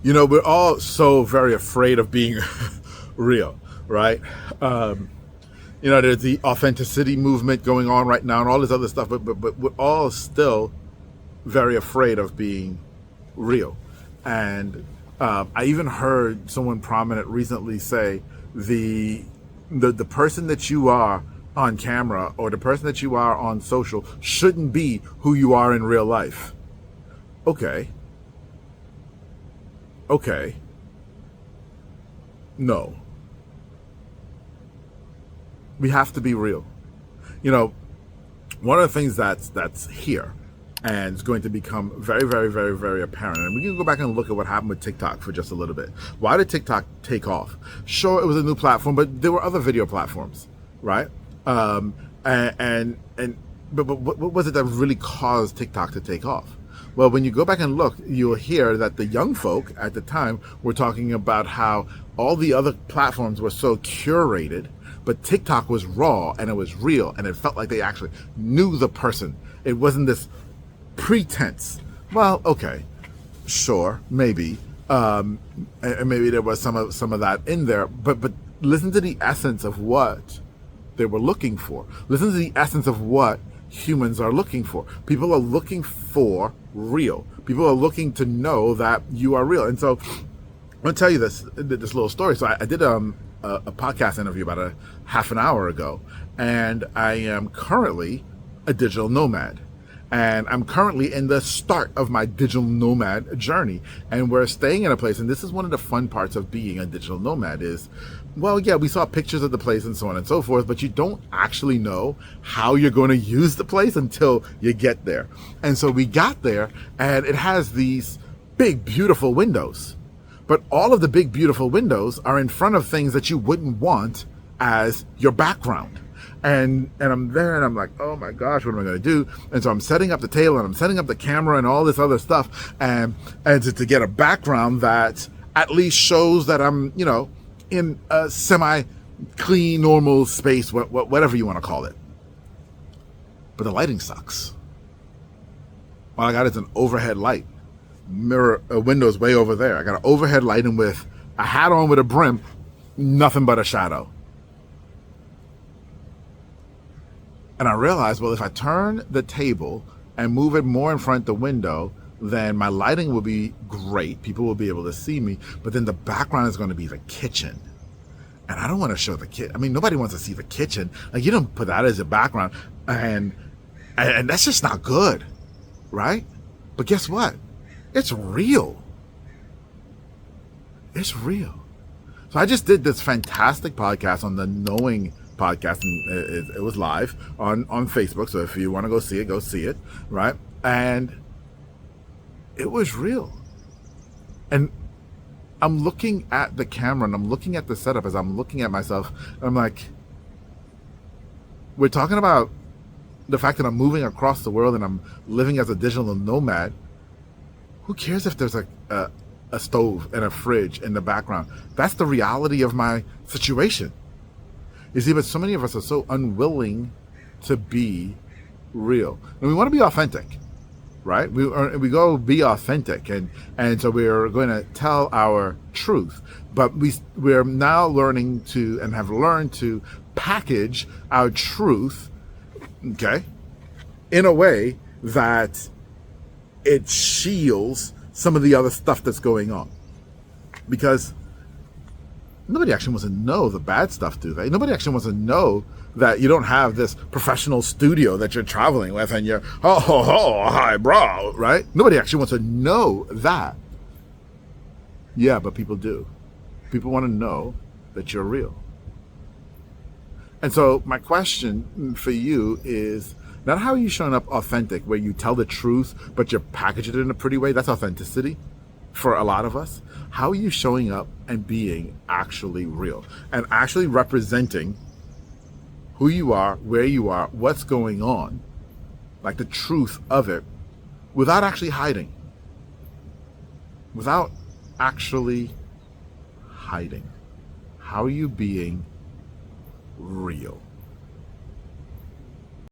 We're all so very afraid of being real, right? Um, there's the authenticity movement going on right now and all this other stuff, but we're all still very afraid of being real. And I even heard someone prominent recently say the, the person that you are on camera or the person that you are on social shouldn't be who you are in real life. Okay, okay, no, we have to be real. You know, one of the things that's here and it's going to become very, very, very, very apparent. And we can go back and look at what happened with TikTok for just a little bit. Why did TikTok take off? Sure, it was a new platform, but there were other video platforms, right? Um, and but what was it that really caused TikTok to take off? Well, when you go back and look, you'll hear that the young folk at the time were talking about how all the other platforms were so curated, but TikTok was raw and it was real and it felt like they actually knew the person. It wasn't this pretense. Well, okay, sure, maybe, and maybe there was some of that in there. But listen to the essence of what they were looking for. Listen to the essence of what humans are looking for. People are looking for real. People are looking to know that you are real. And so I'm gonna tell you this little story. So I did a podcast interview about a half an hour ago, and I am currently a digital nomad. And I'm currently in the start of my digital nomad journey. And we're staying in a place, and this is one of the fun parts of being a digital nomad is, well, yeah, we saw pictures of the place and so on and so forth, but you don't actually know how you're going to use the place until you get there. And so we got there, and it has these big, beautiful windows. But all of the big, beautiful windows are in front of things that you wouldn't want as your background. And I'm there and I'm like, oh my gosh, what am I going to do? And so I'm setting up the table and I'm setting up the camera and all this other stuff, and to get a background that at least shows that I'm, in a semi clean, normal space, whatever you want to call it. But the lighting sucks. All I got is an overhead light. Mirror windows way over there. I got an overhead lighting with a hat on with a brim, nothing but a shadow. And I realized, well, if I turn the table and move it more in front of the window, then my lighting will be great. People will be able to see me. But then the background is going to be the kitchen. And I don't want to show the kitchen. I mean, nobody wants to see the kitchen. Like, you don't put that as a background. And that's just not good, right? But guess what? It's real. It's real. So I just did this fantastic podcast on the Knowing podcast, and it was live on Facebook. So if you want to go see it, right? And it was real. And I'm looking at the camera and I'm looking at the setup as I'm looking at myself, and I'm like, we're talking about the fact that I'm moving across the world and I'm living as a digital nomad. Who cares if there's a stove and a fridge in the background? That's the reality of my situation. You see, but so many of us are so unwilling to be real. And we want to be authentic, right? We go be authentic, and so we're going to tell our truth. But we're now learning to and have learned to package our truth, okay, in a way that it shields some of the other stuff that's going on. Because nobody actually wants to know the bad stuff, do they? Nobody actually wants to know that you don't have this professional studio that you're traveling with and you're, hi, bro, right? Nobody actually wants to know that. Yeah, but people do. People want to know that you're real. And so my question for you is, not how are you showing up authentic, where you tell the truth, but you package it in a pretty way. That's authenticity for a lot of us. How are you showing up and being actually real and actually representing who you are, where you are, what's going on, like the truth of it, without actually hiding, without actually hiding? How are you being real?